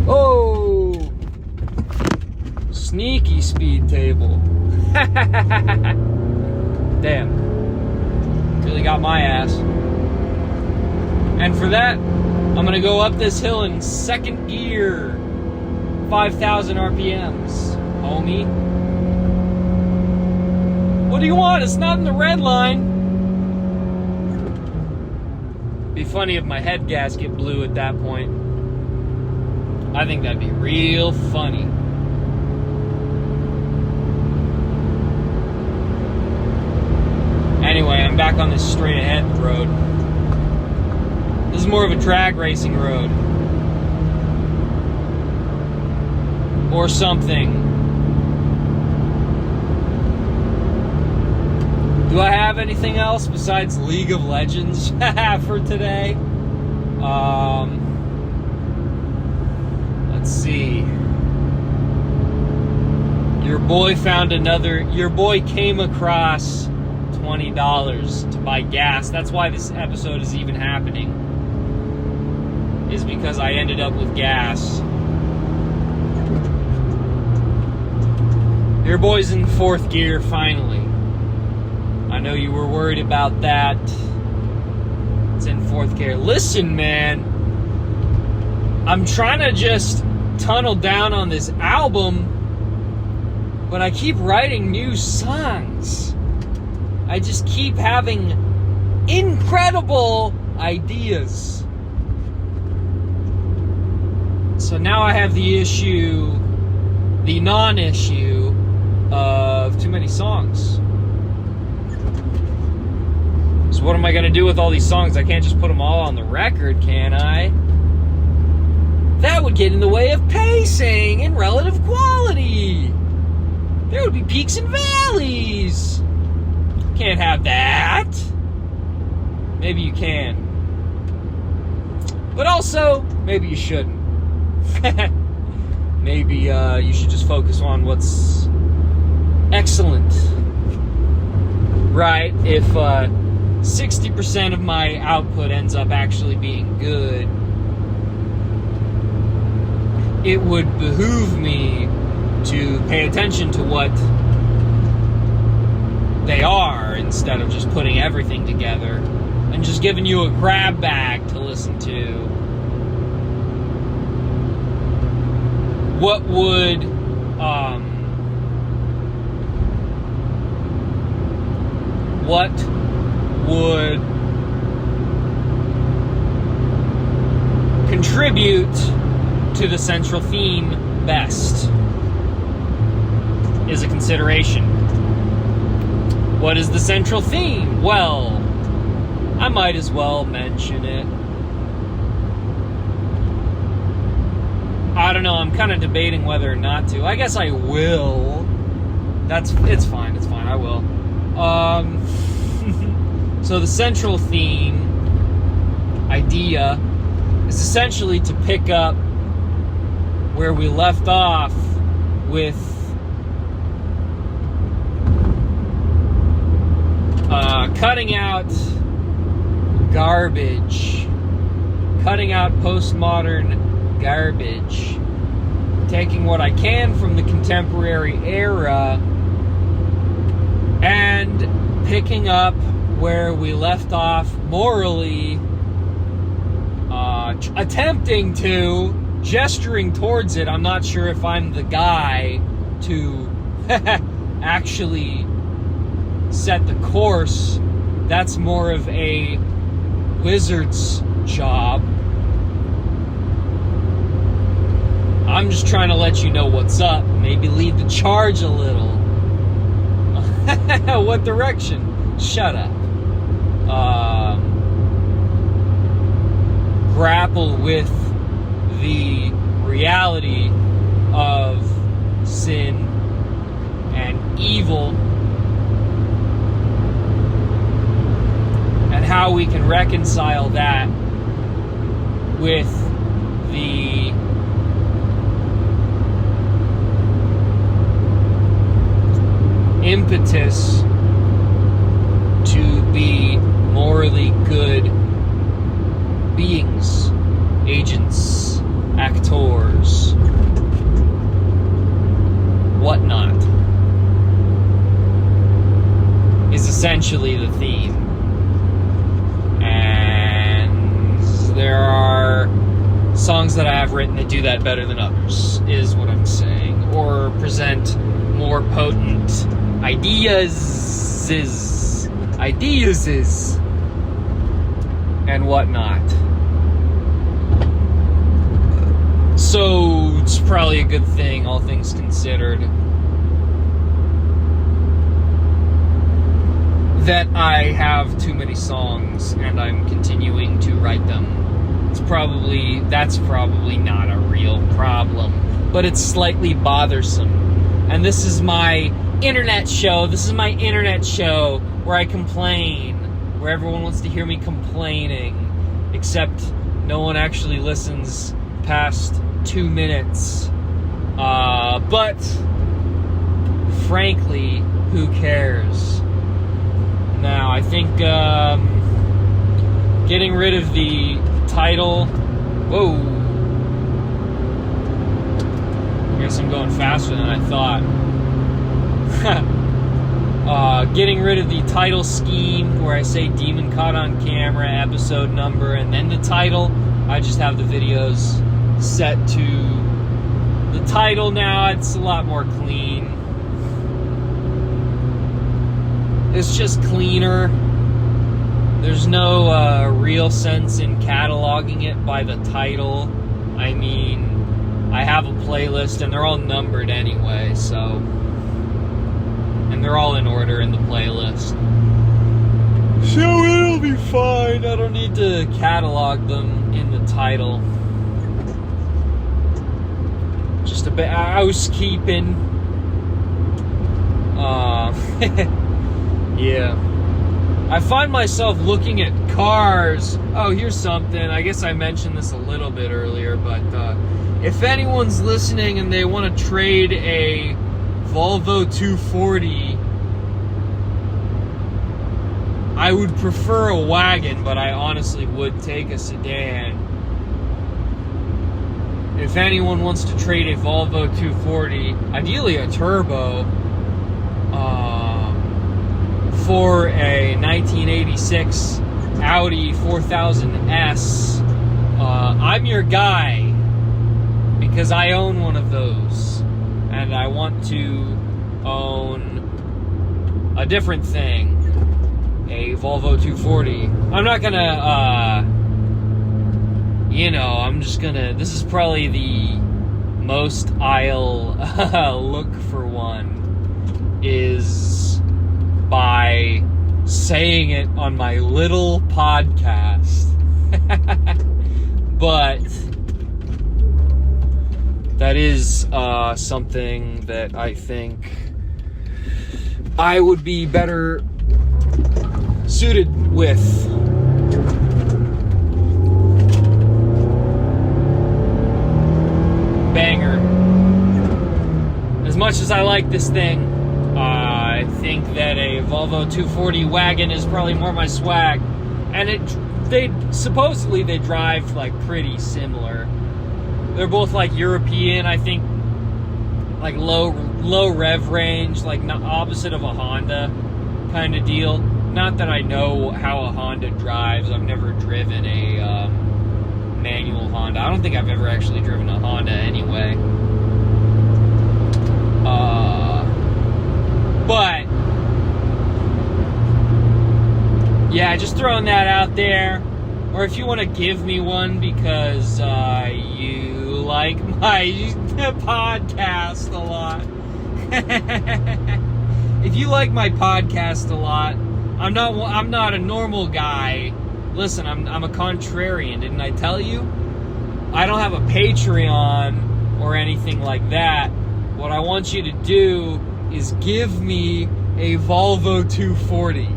Oh! Sneaky speed table. Damn. Really got my ass. And for that, I'm gonna go up this hill in second gear. 5,000 RPMs, homie. What do you want? It's not in the red line. Be funny if my head gasket blew at that point. I think that'd be real funny. Anyway, I'm back on this straight ahead road. This is more of a drag racing road. Or something. Do I have anything else besides League of Legends for today? Let's see. Your boy came across $20 to buy gas. That's why this episode is even happening. Is because I ended up with gas. Your boy's in fourth gear, finally. I know you were worried about that. It's in fourth gear. Listen, man. I'm trying to just tunnel down on this album, but I keep writing new songs. I just keep having incredible ideas. So now I have the non-issue of too many songs. So what am I going to do with all these songs? I can't just put them all on the record, can I? That would get in the way of pacing and relative quality. There would be peaks and valleys. Can't have that. Maybe you can. But also, maybe you shouldn't. Maybe you should just focus on what's excellent. Right? If 60% of my output ends up actually being good, it would behoove me to pay attention to what they are instead of just putting everything together and just giving you a grab bag to listen to. What would contribute to the central theme best is a consideration. What is the central theme? Well, I might as well mention it. I don't know, I'm kind of debating whether or not to. I guess I will. It's fine, I will. So the central theme idea is essentially to pick up where we left off with cutting out garbage, cutting out postmodern garbage, taking what I can from the contemporary era and picking up where we left off morally, attempting to, gesturing towards it. I'm not sure if I'm the guy to actually set the course. That's more of a wizard's job. I'm just trying to let you know what's up. Maybe lead the charge a little. What direction? Shut up. Grapple with the reality of sin and evil, and how we can reconcile that with the impetus to be morally good beings, agents, actors, whatnot, is essentially the theme. And there are songs that I have written that do that better than others, is what I'm saying, or present more potent ideas and whatnot. So it's probably a good thing, all things considered, that I have too many songs and I'm continuing to write them. That's probably not a real problem, but it's slightly bothersome. And this is my internet show. This is my internet show where I complain, where everyone wants to hear me complaining, except no one actually listens past 2 minutes. But frankly, who cares? Now, I think getting rid of the title. Whoa. I guess I'm going faster than I thought. Getting rid of the title scheme where I say Demon Caught on Camera, episode number, and then the title. I just have the videos set to the title now. It's a lot more clean. It's just cleaner. There's no real sense in cataloging it by the title. I mean, I have a playlist and they're all numbered anyway, so... and they're all in order in the playlist. So it'll be fine. I don't need to catalog them in the title. Just a bit of housekeeping. Yeah. I find myself looking at cars. Oh, here's something. I guess I mentioned this a little bit earlier, but if anyone's listening and they want to trade a Volvo 240, I would prefer a wagon, but I honestly would take a sedan. If anyone wants to trade a Volvo 240, ideally a turbo, for a 1986 Audi 4000S, I'm your guy, because I own one of those, and I want to own a different thing, a Volvo 240. I'm not gonna, I'm just gonna, this is probably the most I'll look for one, is by saying it on my little podcast. But that is something that I think I would be better suited with. Banger. As much as I like this thing, I think that a Volvo 240 wagon is probably more my swag, and they supposedly drive like pretty similar. They're both like European, I think, like low rev range, like not opposite of a Honda kind of deal. Not that I know how a Honda drives. I've never driven a manual Honda. I don't think I've ever actually driven a Honda anyway. But yeah, just throwing that out there. Or if you want to give me one because you like my podcast a lot. If you like my podcast a lot, I'm not a normal guy. Listen, I'm a contrarian, didn't I tell you? I don't have a Patreon or anything like that. What I want you to do is give me a Volvo 240.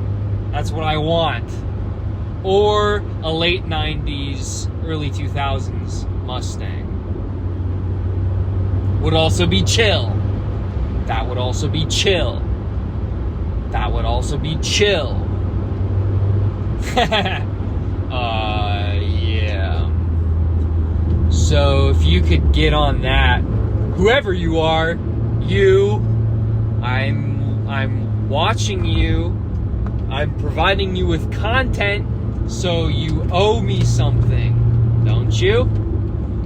That's what I want. Or a late 90s, early 2000s Mustang. Would also be chill. That would also be chill. That would also be chill. Yeah. So if you could get on that, whoever you are, I'm watching you. I'm providing you with content, so you owe me something, don't you?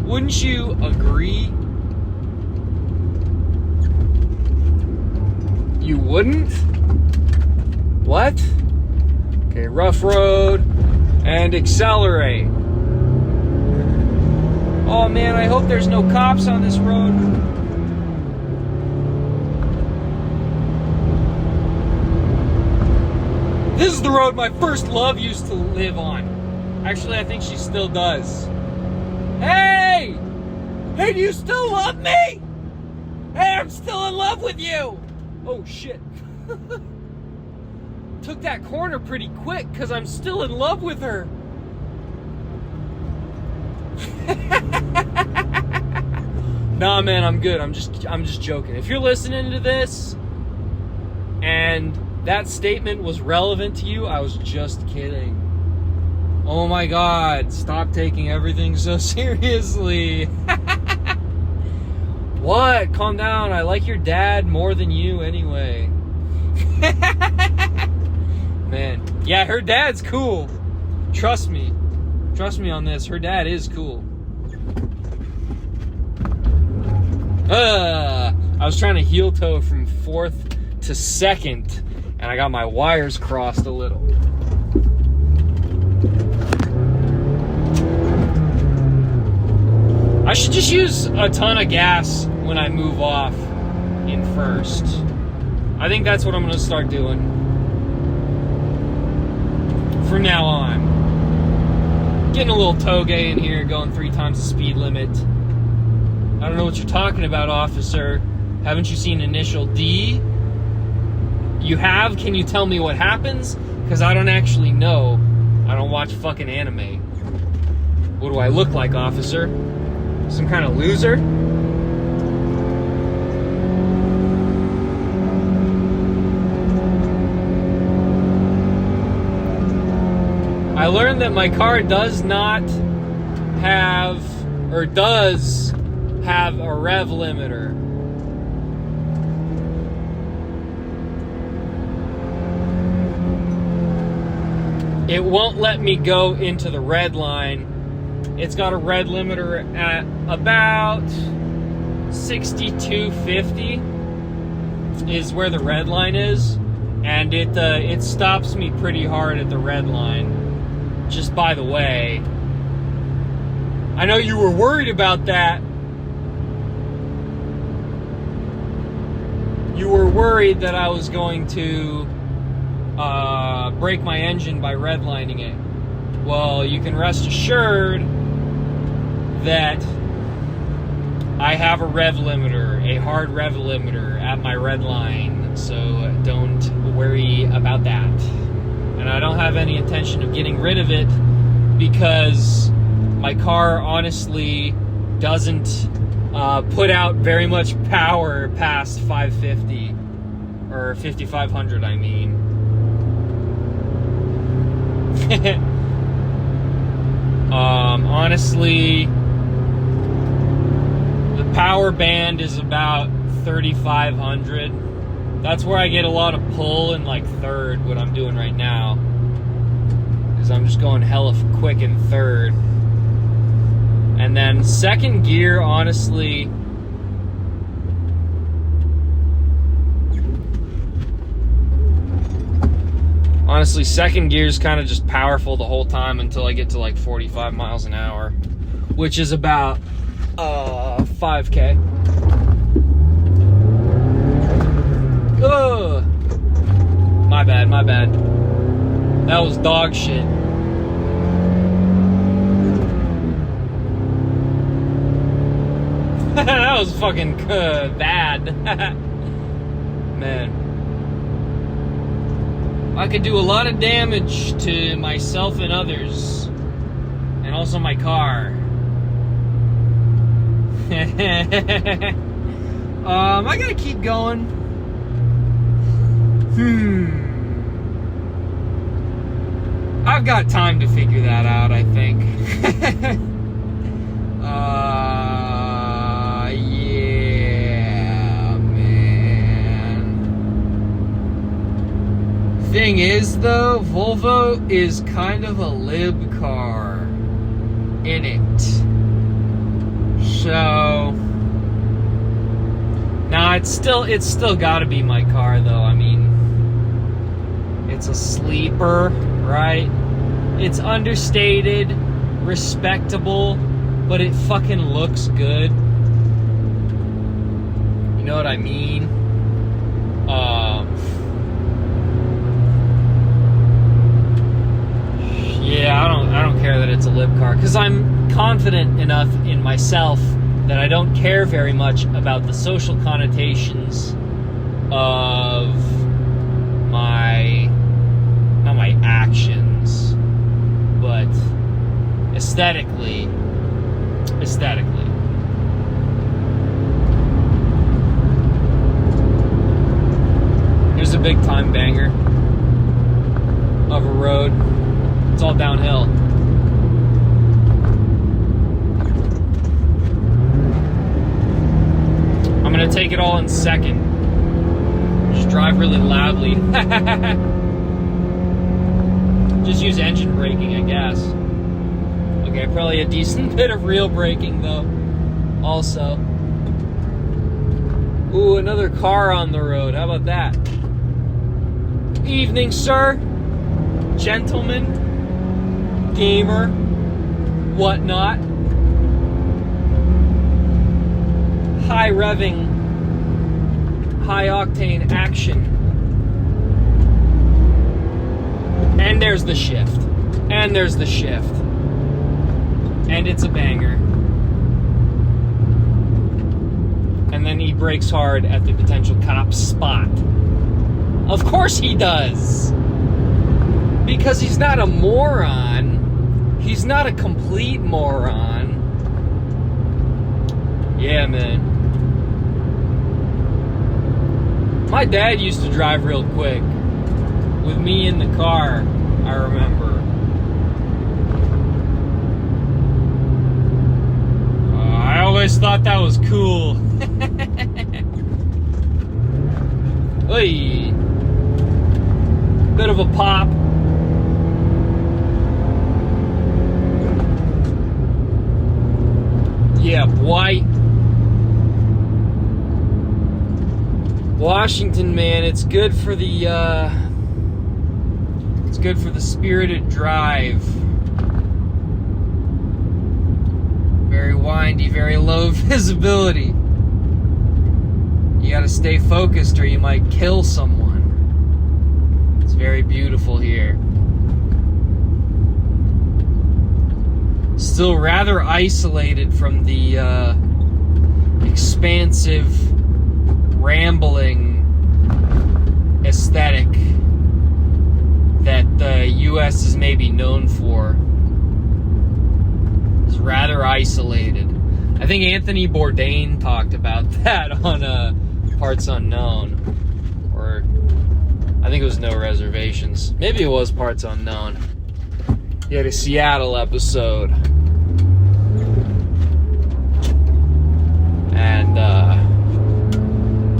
Wouldn't you agree? You wouldn't? What? Okay, rough road and accelerate. Oh man, I hope there's no cops on this road. This is the road my first love used to live on. Actually, I think she still does. Hey! Hey, do you still love me? Hey, I'm still in love with you! Oh shit. Took that corner pretty quick because I'm still in love with her. Nah, man, I'm good. I'm just joking. If you're listening to this and that statement was relevant to you, I was just kidding. Oh my God, stop taking everything so seriously. What? Calm down. I like your dad more than you anyway. Man, yeah, her dad's cool. Trust me. Trust me on this. Her dad is cool. I was trying to heel toe from 4th to 2nd, and I got my wires crossed a little. I should just use a ton of gas when I move off in 1st. I think that's what I'm going to start doing from now on. Getting a little toge in here, going 3 times the speed limit. I don't know what you're talking about, officer. Haven't you seen Initial D? You have? Can you tell me what happens? Because I don't actually know. I don't watch fucking anime. What do I look like, officer? Some kind of loser? I learned that my car does not have, or does have, a rev limiter. It won't let me go into the red line. It's got a red limiter at about 6250 is where the red line is, and it stops me pretty hard at the red line. Just by the way, I know you were worried about that. You were worried that I was going to break my engine by redlining it. Well, you can rest assured that I have a rev limiter, a hard rev limiter at my red line, so don't worry about that. And I don't have any intention of getting rid of it because my car honestly doesn't put out very much power past 550 or 5500, I mean. Honestly, the power band is about 3500. That's where I get a lot of pull in like 3rd, what I'm doing right now. Is I'm just going hella quick in 3rd. And then 2nd gear, honestly, Honestly, second gear is kind of just powerful the whole time until I get to like 45 miles an hour, which is about 5K. Ugh. My bad. That was dog shit. That was fucking bad. Man. I could do a lot of damage to myself and others. And also my car. I gotta keep going. I've got time to figure that out, I think. Yeah, man. Thing is, though, Volvo is kind of a lib car in it. So, nah, it's still gotta be my car, though. I mean, it's a sleeper, right? It's understated, respectable, but it fucking looks good. You know what I mean? Yeah, I don't care that it's a lib car, because I'm confident enough in myself that I don't care very much about the social connotations of not my actions, but aesthetically. Here's a big time banger of a road. It's all downhill. I'm gonna take it all in second. Just drive really loudly. Just use engine braking, I guess. Okay, probably a decent bit of real braking, though. Also. Ooh, another car on the road. How about that? Evening, sir. Gentleman. Gamer. Whatnot. High revving, high octane action. And there's the shift. And there's the shift. And it's a banger. And then he brakes hard at the potential cop's spot. Of course he does. Because he's not a moron. He's not a complete moron. Yeah, man. My dad used to drive real quick with me in the car, I remember. I always thought that was cool. Oy. Bit of a pop. Yeah, boy. Washington, man, it's good for the spirited drive. Very windy, very low visibility. You gotta stay focused or you might kill someone. It's very beautiful here. Still rather isolated from the expansive, rambling aesthetic that the U.S. is maybe known for. It's rather isolated. I think Anthony Bourdain talked about that on Parts Unknown. Or I think it was No Reservations. Maybe it was Parts Unknown. He had a Seattle episode. And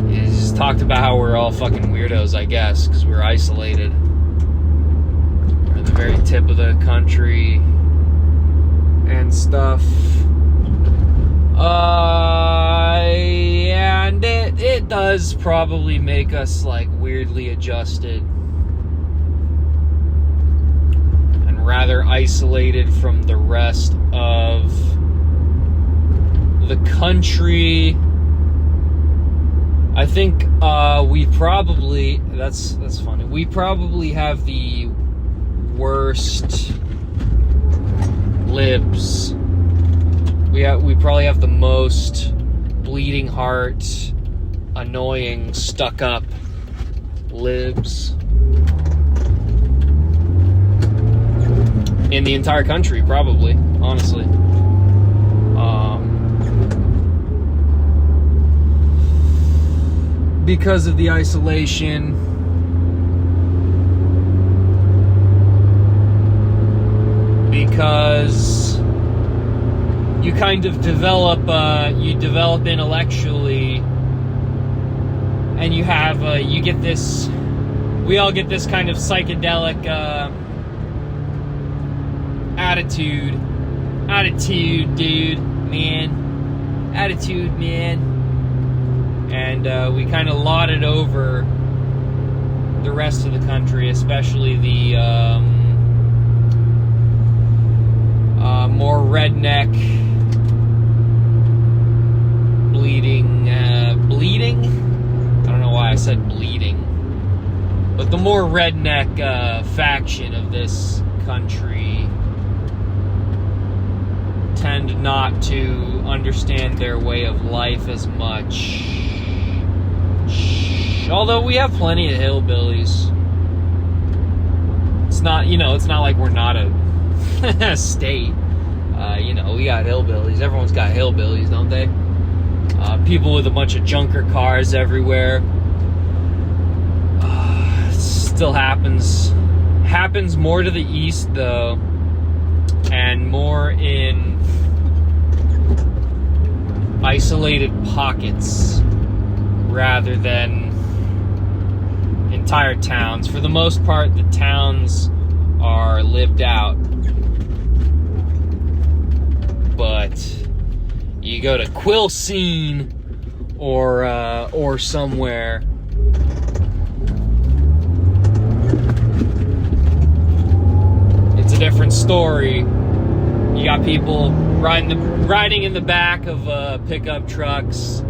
he just talked about how we're all fucking weirdos, I guess, because we're isolated. We're at the very tip of the country and stuff. And it does probably make us like weirdly adjusted and rather isolated from the rest of the country, I think we probably, that's funny, we probably have the worst libs. We probably have the most bleeding heart, annoying, stuck up libs in the entire country, probably, honestly. Because of the isolation, because you kind of develop intellectually, and you have you get this, we all get this kind of psychedelic attitude, man, and we kind of laud it over the rest of the country, especially the more redneck, bleeding. I don't know why I said bleeding, but the more redneck faction of this country tend not to understand their way of life as much. Although we have plenty of hillbillies. It's not, it's not like we're not a state. We got hillbillies. Everyone's got hillbillies, don't they? People with a bunch of junker cars everywhere. It still happens. Happens more to the east, though, and more in isolated pockets rather than entire towns. For the most part, the towns are lived out. But you go to Quilcene or somewhere, it's a different story. You got people riding in the back of pickup trucks,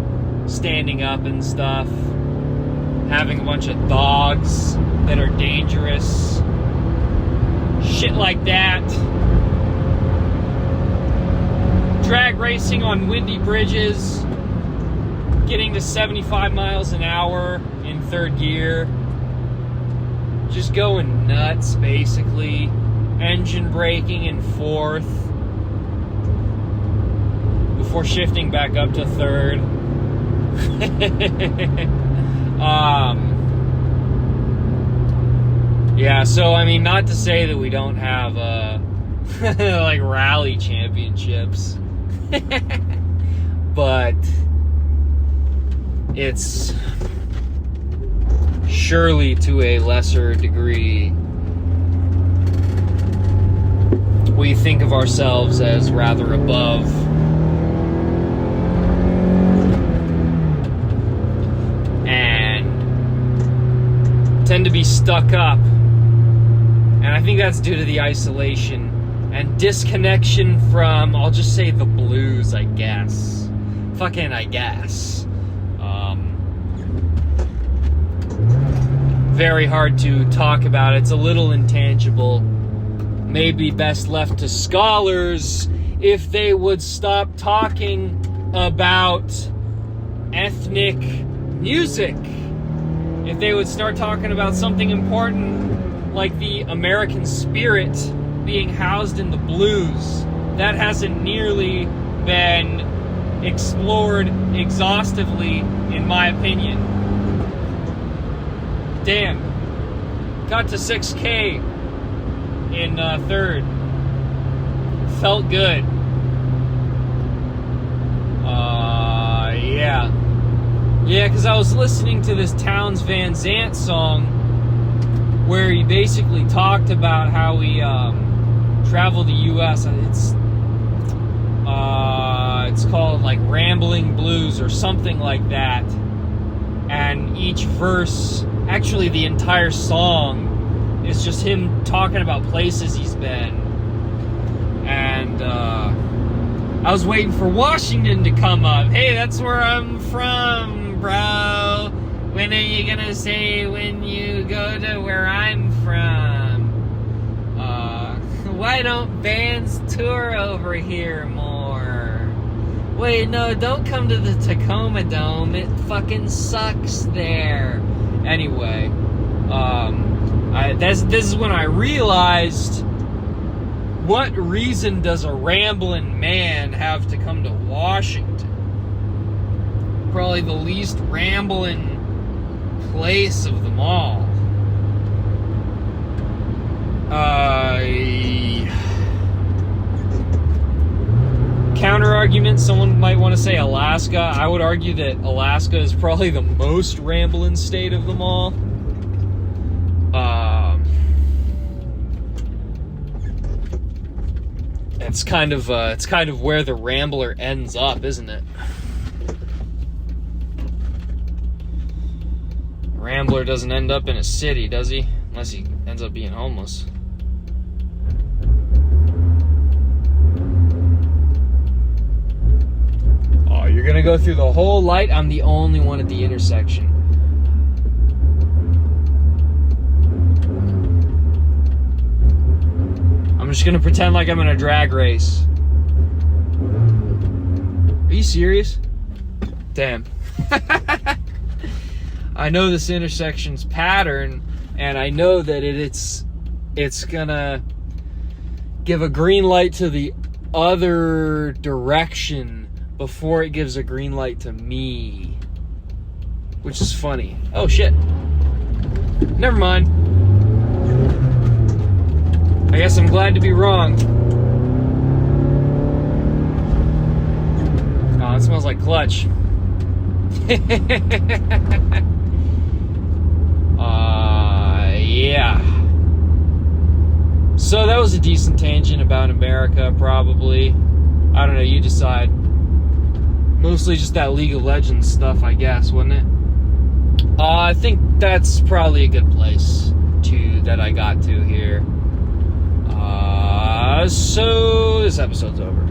standing up and stuff, having a bunch of dogs that are dangerous, shit like that. Drag racing on windy bridges, getting to 75 miles an hour in third gear, just going nuts, basically. Engine braking in fourth before shifting back up to third. Yeah, so I mean, not to say that we don't have like rally championships, but it's surely to a lesser degree. We think of ourselves as rather above. And tend to be stuck up. And I think that's due to the isolation and disconnection from, I'll just say, the blues, I guess. I guess. Very hard to talk about. It's a little intangible. Maybe best left to scholars if they would stop talking about ethnic music. If they would start talking about something important like the American spirit being housed in the blues. That hasn't nearly been explored exhaustively, in my opinion. Damn. Got to 6K in third. Felt good. Yeah, because I was listening to this Townes Van Zandt song where he basically talked about how he traveled the U.S. It's called like Rambling Blues or something like that. And each verse, actually the entire song, is just him talking about places he's been. And I was waiting for Washington to come up. Hey, that's where I'm from, bro. When are you gonna say when you go to where I'm from? Why don't bands tour over here more? Wait, no, don't come to the Tacoma Dome. It fucking sucks there. Anyway, this is when I realized, what reason does a rambling man have to come to Washington? Probably the least rambling place of them all. Counter argument, someone might want to say Alaska. I would argue that Alaska is probably the most rambling state of them all. It's kind of where the rambler ends up, isn't it? Rambler doesn't end up in a city, does he? Unless he ends up being homeless. Oh, you're gonna go through the whole light? I'm the only one at the intersection. I'm just gonna pretend like I'm in a drag race. Are you serious? Damn. I know this intersection's pattern, and I know that it's gonna give a green light to the other direction before it gives a green light to me, which is funny. Oh shit. Never mind. I guess I'm glad to be wrong. Oh, it smells like clutch. Yeah. So that was a decent tangent about America, probably. I don't know, you decide. Mostly just that League of Legends stuff, I guess, wasn't it? I think that's probably a good place that I got to here. So this episode's over.